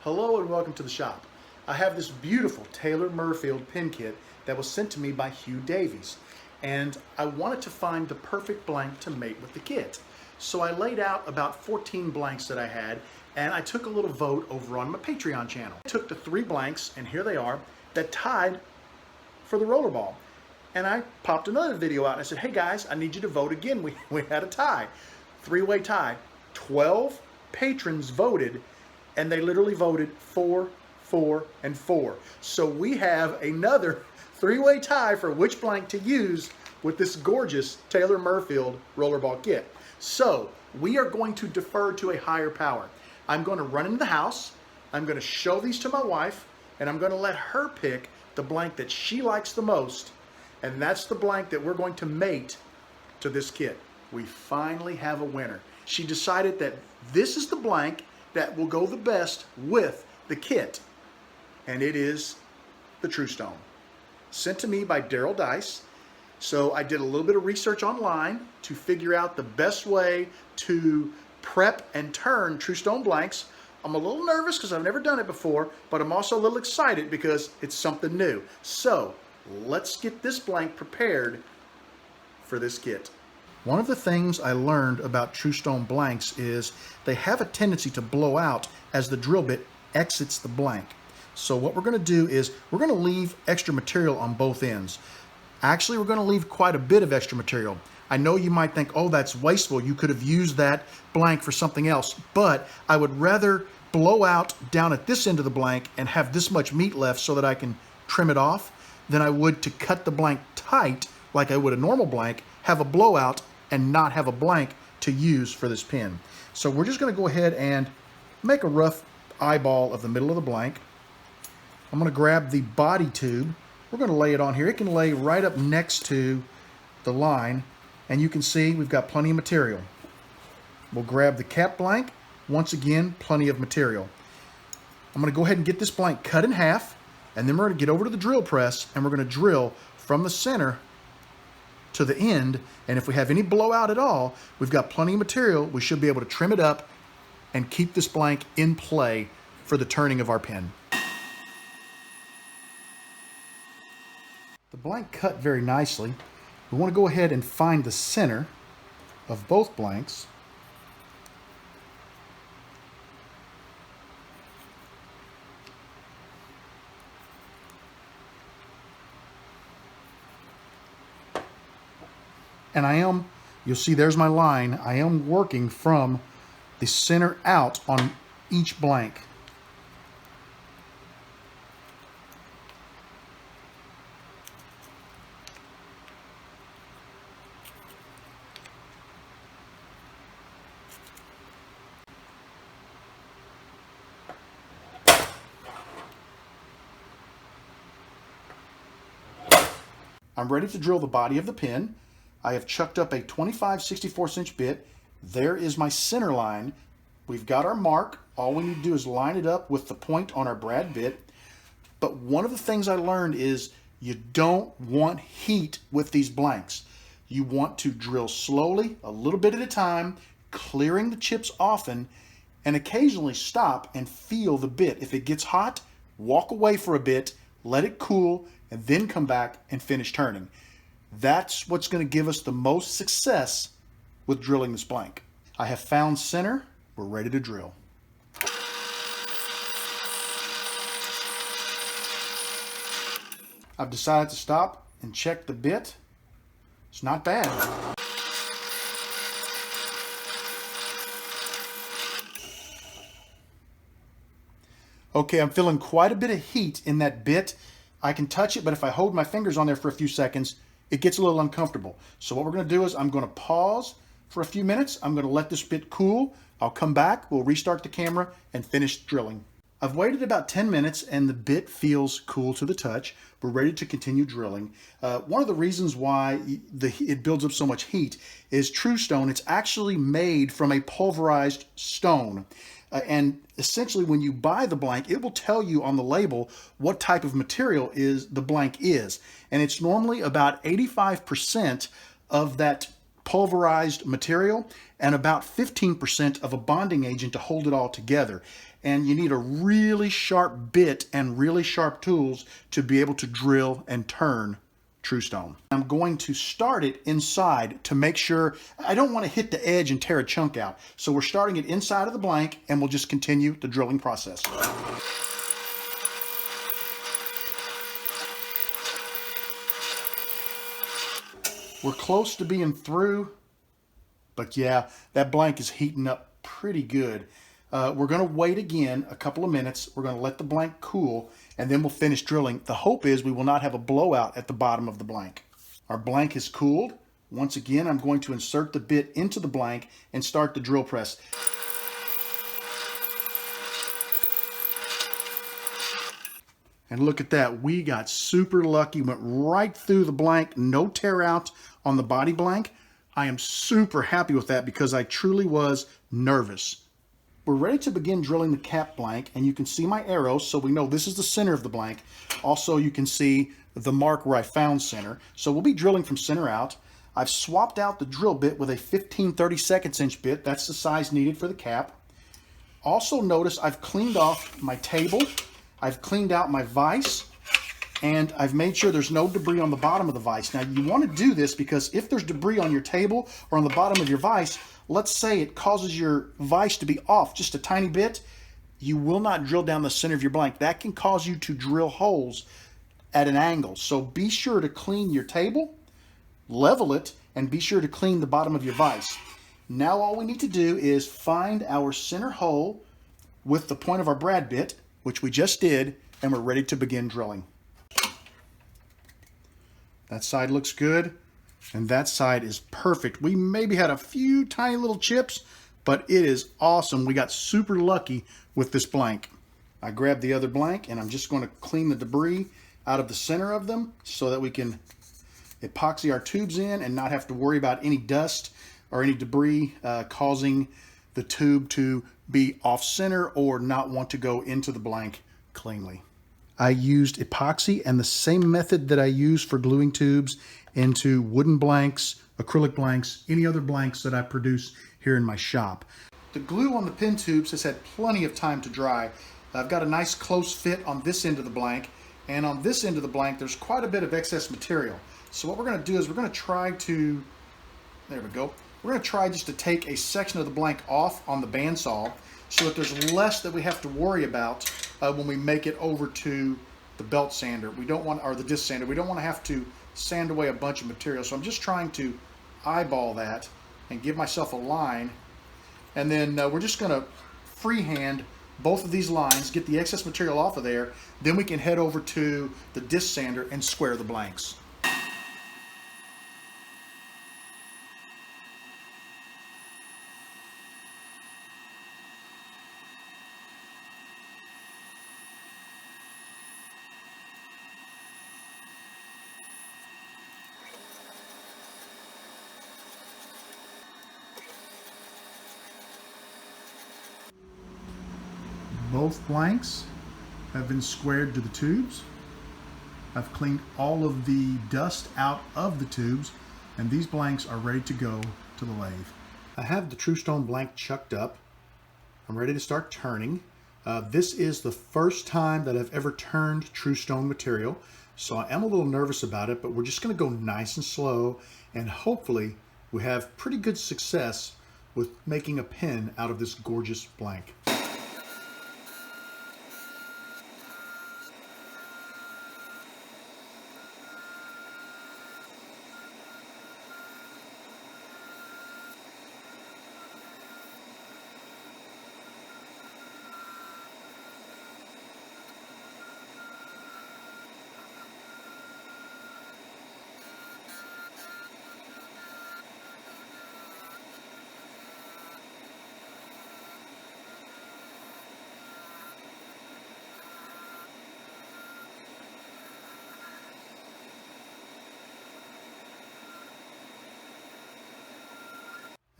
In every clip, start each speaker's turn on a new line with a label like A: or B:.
A: Hello and welcome to the shop. I have this beautiful Taylor Mirfield pin kit that was sent to me by Hugh Davies, and I wanted to find the perfect blank to mate with the kit. So I laid out about 14 blanks that I had, and I took a little vote over on my Patreon channel. I took the 3 blanks, and here they are, that tied for the rollerball. And I popped another video out and I said, hey guys, I need you to vote again. We had a tie, 3-way tie. 12 patrons voted, and they literally voted 4, 4, and 4. So we have another 3-way tie for which blank to use with this gorgeous Taylor Mirfield rollerball kit. So we are going to defer to a higher power. I'm going to run into the house, I'm going to show these to my wife, and I'm going to let her pick the blank that she likes the most, and that's the blank that we're going to mate to this kit. We finally have a winner. She decided that this is the blank that will go the best with the kit, and it is the Tru-Stone, sent to me by Daryl Dice. So I did a little bit of research online to figure out the best way to prep and turn Tru-Stone blanks. I'm a little nervous because I've never done it before, but I'm also a little excited because it's something new. So let's get this blank prepared for this kit. One of the things I learned about Tru-Stone blanks is they have a tendency to blow out as the drill bit exits the blank. So what we're going to do is we're going to leave extra material on both ends. Actually, we're going to leave quite a bit of extra material. I know you might think, oh, that's wasteful. You could have used that blank for something else, but I would rather blow out down at this end of the blank and have this much meat left so that I can trim it off than I would to cut the blank tight like I would a normal blank, have a blowout, and not have a blank to use for this pin. So we're just going to go ahead and make a rough eyeball of the middle of the blank. I'm going to grab the body tube. We're going to lay it on here. It can lay right up next to the line, and you can see we've got plenty of material. We'll grab the cap blank. Once again, plenty of material. I'm going to go ahead and get this blank cut in half, and then we're going to get over to the drill press, and we're going to drill from the center to the end, and if we have any blowout at all, we've got plenty of material. We should be able to trim it up and keep this blank in play for the turning of our pin. The blank cut very nicely. We want to go ahead and find the center of both blanks. And you'll see there's my line, I am working from the center out on each blank. I'm ready to drill the body of the pin. I have chucked up a 25/64" bit. There is my center line. We've got our mark. All we need to do is line it up with the point on our brad bit. But one of the things I learned is you don't want heat with these blanks. You want to drill slowly, a little bit at a time, clearing the chips often, and occasionally stop and feel the bit. If it gets hot, walk away for a bit, let it cool, and then come back and finish turning. That's what's going to give us the most success with drilling this blank. I have found center. We're ready to drill. I've decided to stop and check the bit. It's not bad. Okay, I'm feeling quite a bit of heat in that bit. I can touch it, but if I hold my fingers on there for a few seconds, it gets a little uncomfortable. So what we're going to do is I'm going to pause for a few minutes. I'm going to let this bit cool. I'll come back, we'll restart the camera and finish drilling. I've waited about 10 minutes and the bit feels cool to the touch. We're ready to continue drilling. One of the reasons why it builds up so much heat is Tru-Stone. It's actually made from a pulverized stone. And essentially when you buy the blank, it will tell you on the label what type of material the blank is. And it's normally about 85% of that pulverized material and about 15% of a bonding agent to hold it all together. and you need a really sharp bit and really sharp tools to be able to drill and turn Tru-Stone. I'm going to start it inside to make sure I don't want to hit the edge and tear a chunk out. So we're starting it inside of the blank, and we'll just continue the drilling process. We're close to being through, but yeah, that blank is heating up pretty good. We're going to wait again a couple of minutes. We're going to let the blank cool, and then we'll finish drilling. The hope is we will not have a blowout at the bottom of the blank. Our blank is cooled. Once again, I'm going to insert the bit into the blank and start the drill press. And look at that, we got super lucky, went right through the blank, no tear out on the body blank. I am super happy with that because I truly was nervous. We're ready to begin drilling the cap blank, and you can see my arrows, so we know this is the center of the blank. Also, you can see the mark where I found center. So we'll be drilling from center out. I've swapped out the drill bit with a 15/32 inch bit. That's the size needed for the cap. Also notice I've cleaned off my table. I've cleaned out my vise, and I've made sure there's no debris on the bottom of the vise. Now you want to do this because if there's debris on your table or on the bottom of your vise, let's say it causes your vise to be off just a tiny bit, you will not drill down the center of your blank. That can cause you to drill holes at an angle. So be sure to clean your table, level it, and be sure to clean the bottom of your vise. Now all we need to do is find our center hole with the point of our brad bit, which we just did, and we're ready to begin drilling. That side looks good, and that side is perfect. We maybe had a few tiny little chips, but it is awesome. We got super lucky with this blank. I grabbed the other blank, and I'm just going to clean the debris out of the center of them so that we can epoxy our tubes in and not have to worry about any dust or any debris causing the tube to be off center or not want to go into the blank cleanly. I used epoxy and the same method that I use for gluing tubes into wooden blanks, acrylic blanks, any other blanks that I produce here in my shop. The glue on the pin tubes has had plenty of time to dry. I've got a nice close fit on this end of the blank, and on this end of the blank there's quite a bit of excess material. So what we're going to do is we're going to try to, there we go, we're going to try just to take a section of the blank off on the bandsaw so that there's less that we have to worry about when we make it over to the belt sander. We don't want, or the disc sander, we don't want to have to sand away a bunch of material. So I'm just trying to eyeball that and give myself a line. And then we're just going to freehand both of these lines, get the excess material off of there. Then we can head over to the disc sander and square the blanks. Both blanks have been squared to the tubes. I've cleaned all of the dust out of the tubes, and these blanks are ready to go to the lathe. I have the Tru-Stone blank chucked up. I'm ready to start turning. This is the first time that I've ever turned Tru-Stone material, so I am a little nervous about it, but we're just going to go nice and slow, and hopefully we have pretty good success with making a pin out of this gorgeous blank.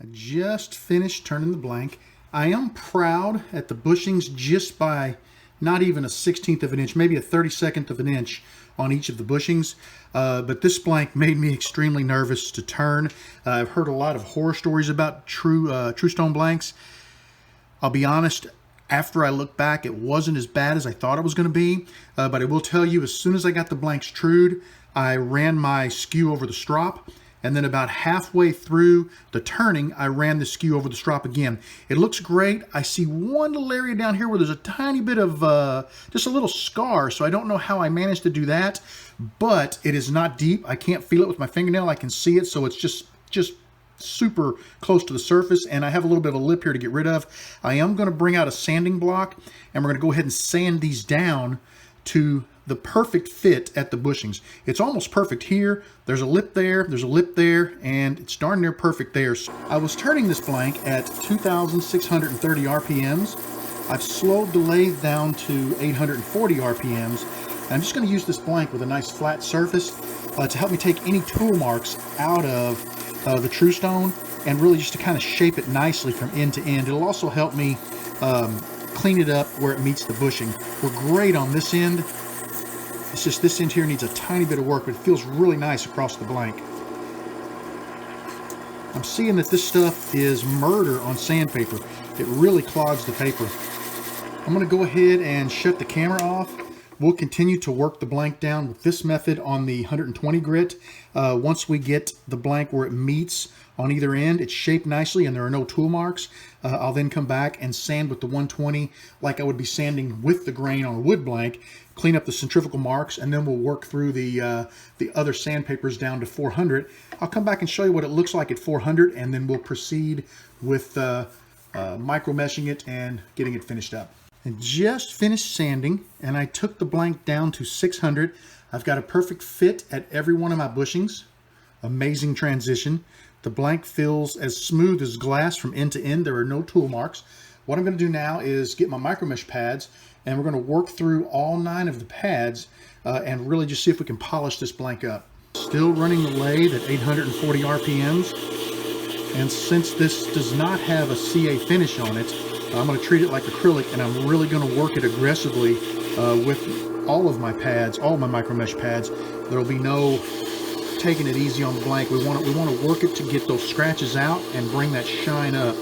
A: I just finished turning the blank. I am proud at the bushings just by not even a 1/16 of an inch, maybe a 32nd of an inch on each of the bushings. But this blank made me extremely nervous to turn. I've heard a lot of horror stories about Tru-Stone blanks. I'll be honest, After I look back, it wasn't as bad as I thought it was going to be, but I will tell you, as soon as I got the blanks trued, I ran my skew over the strop, and then about halfway through the turning, I ran the skew over the strop again. It looks great. I see one little area down here where there's a tiny bit of, just a little scar, so I don't know how I managed to do that, but it is not deep. I can't feel it with my fingernail. I can see it, so it's just super close to the surface, and I have a little bit of a lip here to get rid of. I am going to bring out a sanding block, and we're going to go ahead and sand these down to the perfect fit at the bushings. It's almost perfect here. There's a lip there, there's a lip there, and it's darn near perfect there. So I was turning this blank at 2,630 RPMs. I've slowed the lathe down to 840 RPMs. And I'm just going to use this blank with a nice flat surface to help me take any tool marks out of the Tru-Stone, and really just to kind of shape it nicely from end to end. It'll also help me clean it up where it meets the bushing. We're great on this end. It's just this end here needs a tiny bit of work, but it feels really nice across the blank. I'm seeing that this stuff is murder on sandpaper. It really clogs the paper. I'm going to go ahead and shut the camera off. We'll continue to work the blank down with this method on the 120 grit. Once we get the blank where it meets on either end, it's shaped nicely and there are no tool marks, I'll then come back and sand with the 120 like I would be sanding with the grain on a wood blank, clean up the centrifugal marks, and then we'll work through the other sandpapers down to 400. I'll come back and show you what it looks like at 400, and then we'll proceed with micro meshing it and getting it finished up. And just finished sanding, and I took the blank down to 600. I've got a perfect fit at every one of my bushings. Amazing transition. The blank feels as smooth as glass from end to end. There are no tool marks. What I'm going to do now is get my micro mesh pads, and we're going to work through all 9 of the pads and really just see if we can polish this blank up. Still running the lathe at 840 RPMs, and since this does not have a CA finish on it, I'm going to treat it like acrylic, and I'm really going to work it aggressively with all of my pads, all of my micro mesh pads. There'll be no taking it easy on the blank. We want to work it to get those scratches out and bring that shine up.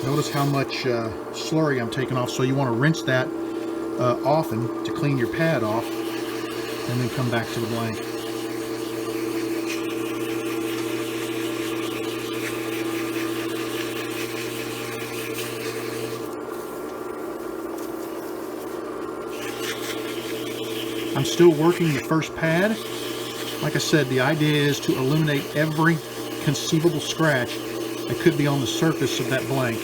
A: Notice how much slurry I'm taking off, so you want to rinse that often to clean your pad off, and then come back to the blank. I'm still working the first pad. Like I said, the idea is to eliminate every conceivable scratch that could be on the surface of that blank.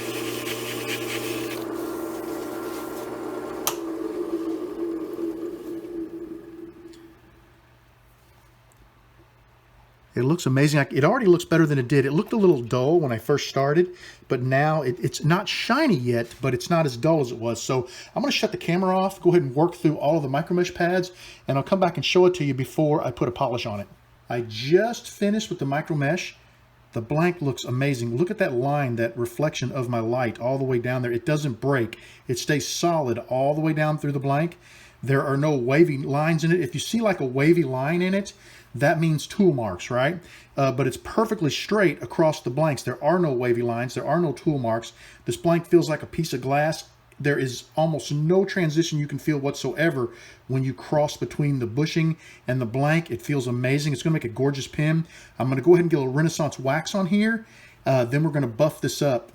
A: It looks amazing. It already looks better than it did. It looked a little dull when I first started, but now it's not shiny yet, but it's not as dull as it was. So I'm going to shut the camera off, go ahead and work through all of the micro mesh pads, and I'll come back and show it to you before I put a polish on it. I just finished with the micro mesh. The blank looks amazing. Look at that line, that reflection of my light all the way down there. It doesn't break. It stays solid all the way down through the blank. There are no wavy lines in it. If you see like a wavy line in it, that means tool marks, right? But it's perfectly straight across the blanks. There are no wavy lines. There are no tool marks. This blank feels like a piece of glass. There is almost no transition you can feel whatsoever when you cross between the bushing and the blank. It feels amazing. It's going to make a gorgeous pen. I'm going to go ahead and get a little Renaissance wax on here. Then we're going to buff this up.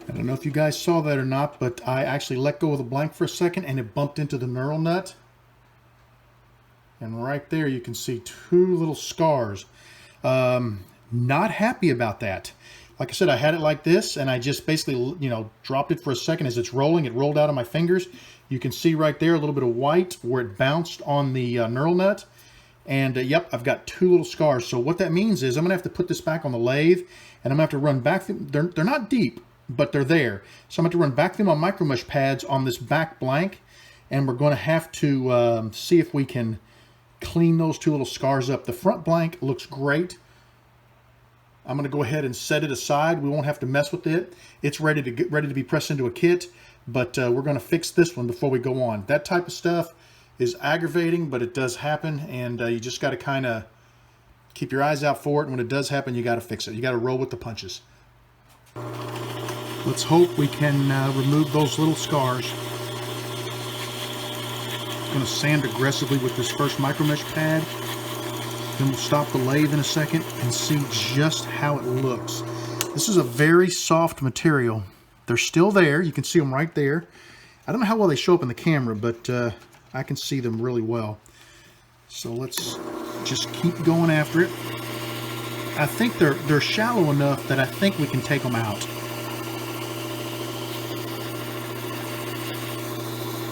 A: I don't know if you guys saw that or not, but I actually let go of the blank for a second and it bumped into the knurl nut. And right there you can see 2 little scars. Not happy about that. Like I said, I had it like this and I just basically, dropped it for a second as it's rolling. It rolled out of my fingers. You can see right there a little bit of white where it bounced on the knurl nut. And yep, I've got 2 little scars. So what that means is I'm going to have to put this back on the lathe and I'm going to have to run back through. They're not deep, but they're there. So I'm going to run back through my micro mesh pads on this back blank, and we're going to have to see if we can clean those two little scars up. The front blank looks great. I'm going to go ahead and set it aside. We won't have to mess with it. It's ready to be pressed into a kit, but we're going to fix this one before we go on. That type of stuff is aggravating, but it does happen, and you just got to kind of keep your eyes out for it. And when it does happen, you got to fix it. You got to roll with the punches. Let's hope we can remove those little scars. I'm going to sand aggressively with this first micro mesh pad. Then we'll stop the lathe in a second and see just how it looks. This is a very soft material. They're still there. You can see them right there. I don't know how well they show up in the camera, but I can see them really well. So let's just keep going after it. I think they're shallow enough that I think we can take them out.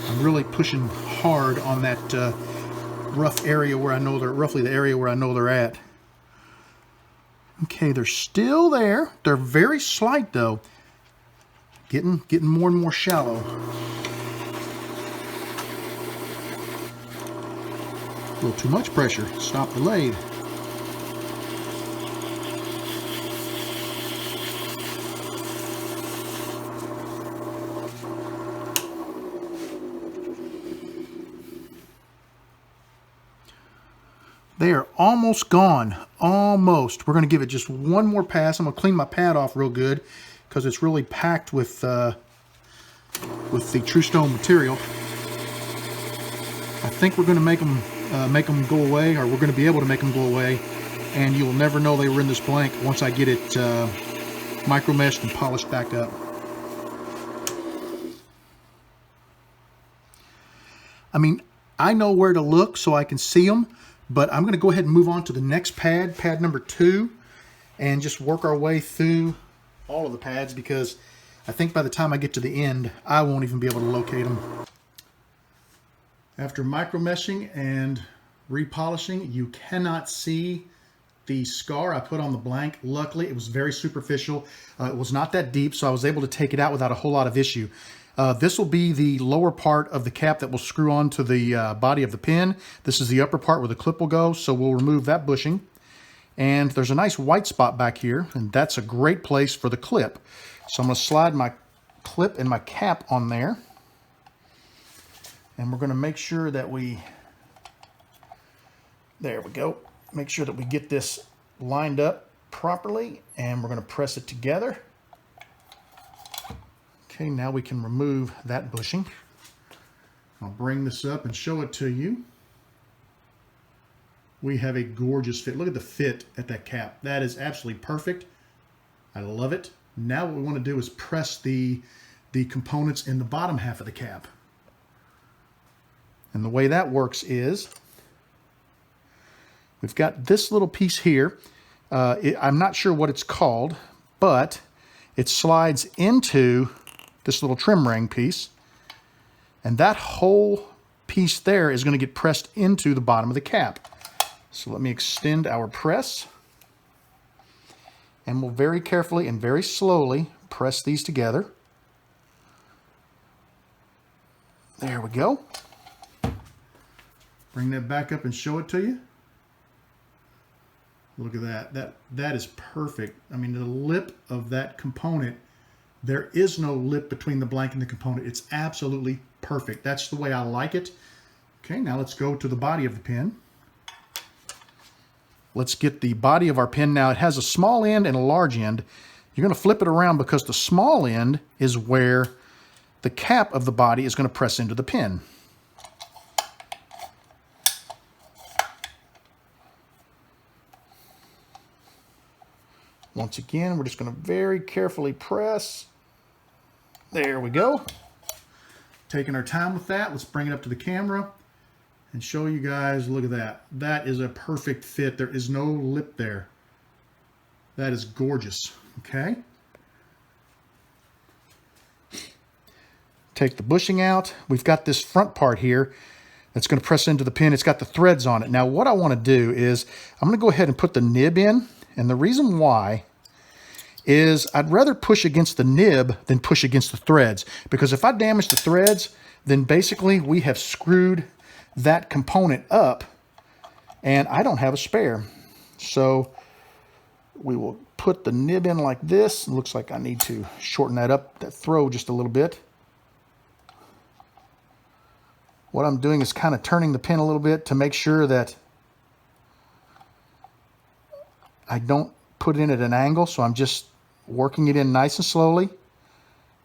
A: I'm really pushing hard on that rough area where I know they're roughly the area where I know they're at. Okay, they're still there. They're very slight though. Getting more and more shallow. A little too much pressure. Stop the lathe. They are almost gone. Almost. We're going to give it just one more pass. I'm going to clean my pad off real good because it's really packed with the Tru-Stone material. I think we're going to make them go away, or we're going to be able to make them go away, and you'll never know they were in this blank once I get it micro meshed and polished back up. I mean, I know where to look so I can see them, but I'm going to go ahead and move on to the next pad, pad number 2, and just work our way through all of the pads, because I think by the time I get to the end, I won't even be able to locate them. After micro meshing and repolishing, you cannot see the scar I put on the blank. Luckily, it was very superficial. It was not that deep, so I was able to take it out without a whole lot of issue. This will be the lower part of the cap that will screw onto the body of the pin. This is the upper part where the clip will go, so we'll remove that bushing. And there's a nice white spot back here, and that's a great place for the clip. So I'm going to slide my clip and my cap on there. And we're going to make sure that there we go. Make sure that we get this lined up properly, and we're going to press it together. Okay, now we can remove that bushing. I'll bring this up and show it to you. We have a gorgeous fit. Look at the fit at that cap. That is absolutely perfect. I love it. Now what we want to do is press the components in the bottom half of the cap. And the way that works is we've got this little piece here. I'm not sure what it's called, but it slides into this little trim ring piece, and that whole piece there is going to get pressed into the bottom of the cap. So let me extend our press, and we'll very carefully and very slowly press these together. There we go. Bring that back up and show it to you. Look at that. That is perfect. I mean, the lip of that component, there is no lip between the blank and the component. It's absolutely perfect. That's the way I like it. Okay, now let's go to the body of the pin. Let's get the body of our pin. Now it has a small end and a large end. You're going to flip it around because the small end is where the cap of the body is going to press into the pin. Once again, we're just going to very carefully press. There we go. Taking our time with that. Let's bring it up to the camera and show you guys. Look at that. That is a perfect fit. There is no lip there. That is gorgeous. Okay. Take the bushing out. We've got this front part here that's going to press into the pin. It's got the threads on it. Now what I want to do is I'm going to go ahead and put the nib in. And the reason why is I'd rather push against the nib than push against the threads, because if I damage the threads, then basically we have screwed that component up and I don't have a spare. So we will put the nib in like this. It looks like I need to shorten that up, that throw just a little bit. What I'm doing is kind of turning the pin a little bit to make sure that I don't put it in at an angle, so I'm just working it in nice and slowly.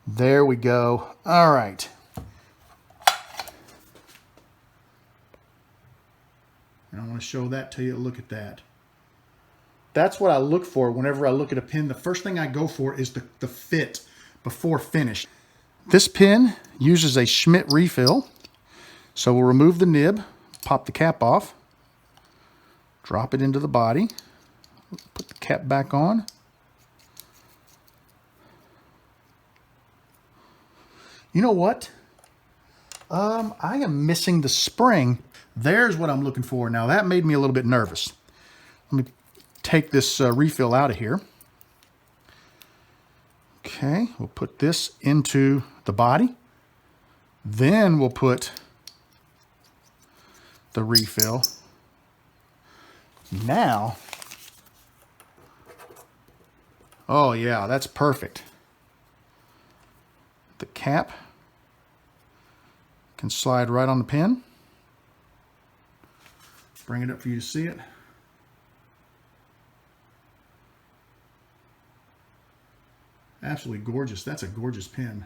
A: There we go. All right. And I want to show that to you. Look at that. That's what I look for whenever I look at a pin. The first thing I go for is the fit before finish. This pin uses a Schmidt refill. So we'll remove the nib, pop the cap off, drop it into the body, put the cap back on. You know what? I am missing the spring. There's what I'm looking for. Now that made me a little bit nervous. Let me take this refill out of here. Okay, we'll put this into the body. Then we'll put the refill. Now, oh yeah, that's perfect. The cap can slide right on the pin. Bring it up for you to see it. Absolutely gorgeous. That's a gorgeous pin.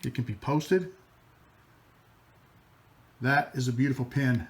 A: It can be posted. That is a beautiful pin.